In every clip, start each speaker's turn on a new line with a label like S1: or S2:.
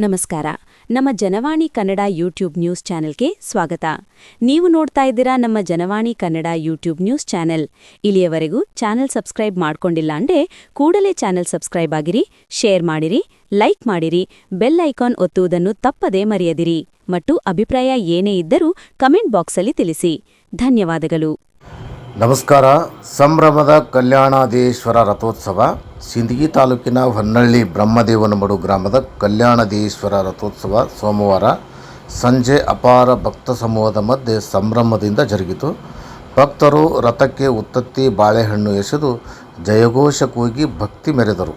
S1: ನಮಸ್ಕಾರ. ನಮ್ಮ Janavani Kannada YouTube news ಚಾನೆಲ್ಗೆ ಸ್ವಾಗತ. ನೀವು ನೋಡ್ತಾ ಇದ್ದೀರಾ ನಮ್ಮ Janavani Kannada YouTube news channel. ಇಲ್ಲಿಯವರೆಗೂ ಚಾನೆಲ್ ಸಬ್ಸ್ಕ್ರೈಬ್ ಮಾಡ್ಕೊಂಡಿಲ್ಲ ಅಂದ್ರೆ ಕೂಡಲೇ ಚಾನೆಲ್ ಸಬ್ಸ್ಕ್ರೈಬ್ ಆಗಿರಿ, ಶೇರ್ ಮಾಡಿರಿ, ಲೈಕ್ ಮಾಡಿರಿ, ಬೆಲ್ ಐಕಾನ್ ಒತ್ತುವುದನ್ನು ತಪ್ಪದೇ ಮರೆಯದಿರಿ ಮತ್ತು ಅಭಿಪ್ರಾಯ ಏನೇ ಇದ್ದರೂ ಕಮೆಂಟ್ ಬಾಕ್ಸಲ್ಲಿ ತಿಳಿಸಿ. ಧನ್ಯವಾದಗಳು.
S2: ನಮಸ್ಕಾರ. ಸಂಭ್ರಮದ ಕಲ್ಯಾಣಾದೇಶ್ವರ ರಥೋತ್ಸವ. ಸಿಂದಗಿ ತಾಲೂಕಿನ ಹೊನ್ನಳ್ಳಿ ಬ್ರಹ್ಮದೇವನಮಡು ಗ್ರಾಮದ ಕಲ್ಯಾಣಾದೇಶ್ವರ ರಥೋತ್ಸವ ಸೋಮವಾರ ಸಂಜೆ ಅಪಾರ ಭಕ್ತ ಸಮೂಹದ ಮಧ್ಯೆ ಸಂಭ್ರಮದಿಂದ ಜರುಗಿತು. ಭಕ್ತರು ರಥಕ್ಕೆ ಉತ್ತತ್ತಿ ಬಾಳೆಹಣ್ಣು ಎಸೆದು ಜಯಘೋಷ ಕೂಗಿ ಭಕ್ತಿ ಮೆರೆದರು.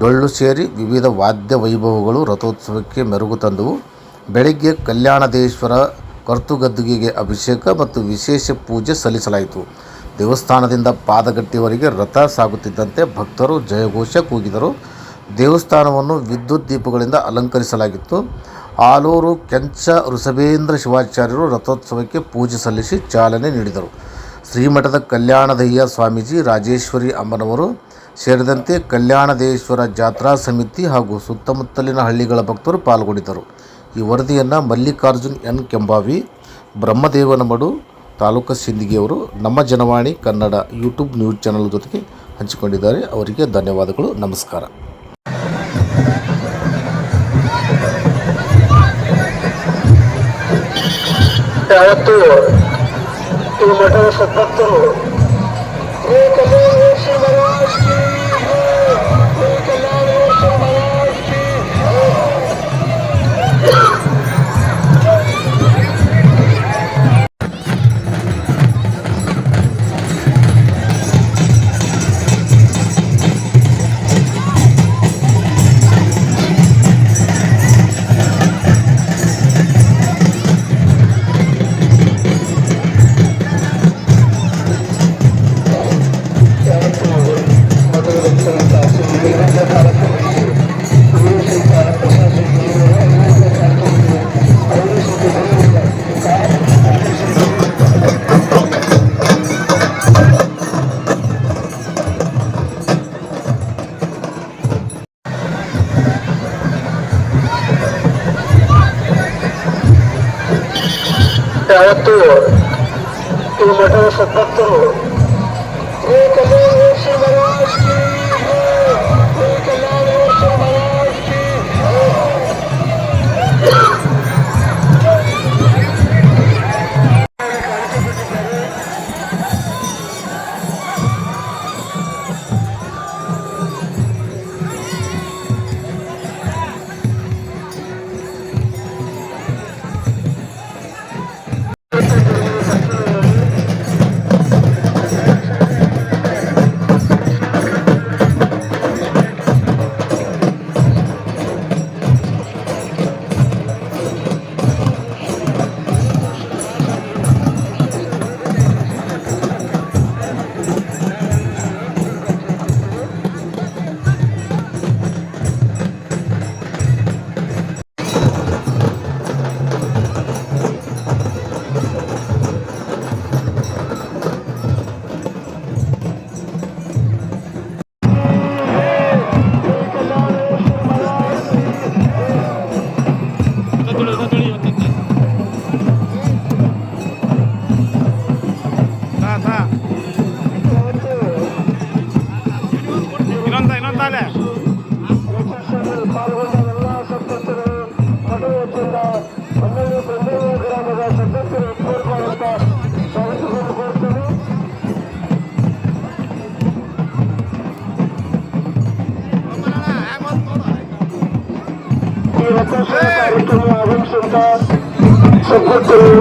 S2: ಡೊಳ್ಳು ಸೇರಿ ವಿವಿಧ ವಾದ್ಯ ವೈಭವಗಳು ರಥೋತ್ಸವಕ್ಕೆ ಮೆರುಗು ತಂದವು. ಬೆಳಗ್ಗೆ ಕಲ್ಯಾಣಾದೇಶ್ವರ ಕರ್ತುಗದ್ದುಗೆಗೆ ಅಭಿಷೇಕ ಮತ್ತು ವಿಶೇಷ ಪೂಜೆ ಸಲ್ಲಿಸಲಾಯಿತು. ದೇವಸ್ಥಾನದಿಂದ ಪಾದಗಟ್ಟಿಯವರೆಗೆ ರಥ ಸಾಗುತ್ತಿದ್ದಂತೆ ಭಕ್ತರು ಜಯಘೋಷ ಕೂಗಿದರು. ದೇವಸ್ಥಾನವನ್ನು ವಿದ್ಯುತ್ ದೀಪಗಳಿಂದ ಅಲಂಕರಿಸಲಾಗಿತ್ತು. ಆಲೂರು ಕೆಂಚ ಋಷಭೇಂದ್ರ ಶಿವಾಚಾರ್ಯರು ರಥೋತ್ಸವಕ್ಕೆ ಪೂಜೆ ಸಲ್ಲಿಸಿ ಚಾಲನೆ ನೀಡಿದರು. ಶ್ರೀಮಠದ ಕಲ್ಯಾಣದಯ್ಯ ಸ್ವಾಮೀಜಿ, ರಾಜೇಶ್ವರಿ ಅಮ್ಮನವರು ಸೇರಿದಂತೆ ಕಲ್ಯಾಣಾದೇಶ್ವರ ಜಾತ್ರಾ ಸಮಿತಿ ಹಾಗೂ ಸುತ್ತಮುತ್ತಲಿನ ಹಳ್ಳಿಗಳ ಭಕ್ತರು ಪಾಲ್ಗೊಂಡಿದ್ದರು. ಈ ವರದಿಯನ್ನು ಮಲ್ಲಿಕಾರ್ಜುನ್ ಎನ್ ಕೆಂಬಾವಿ, ಬ್ರಹ್ಮದೇವನಮಡು ತಾಲೂಕು ಸಿಂದಗಿಯವರು ನಮ್ಮ Janavani Kannada YouTube news channel ಜೊತೆಗೆ ಹಂಚಿಕೊಂಡಿದ್ದಾರೆ. ಅವರಿಗೆ ಧನ್ಯವಾದಗಳು. ನಮಸ್ಕಾರ.
S3: ಯಾವತ್ತು ಈ ಮಠದ ಸದ್ಭಕ್ತರು ಯಾವತ್ತು ಈ ಮಠದ ಸದ್ಭಕ್ತರು ಕಾರ್ಯಕ್ರಮ ಆಗಮಿಸಿದ ಸದ್ಭಕ್ತರು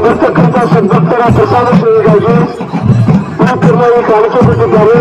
S3: ಬರ್ತಕ್ಕಂಥ ಸದ್ಭಕ್ತರ ಪ್ರಸಾದ ಸೇವೆಗಾಗಿ ಈ ಕಾಣಿಕೆ ಬಿಟ್ಟಿದ್ದಾರೆ.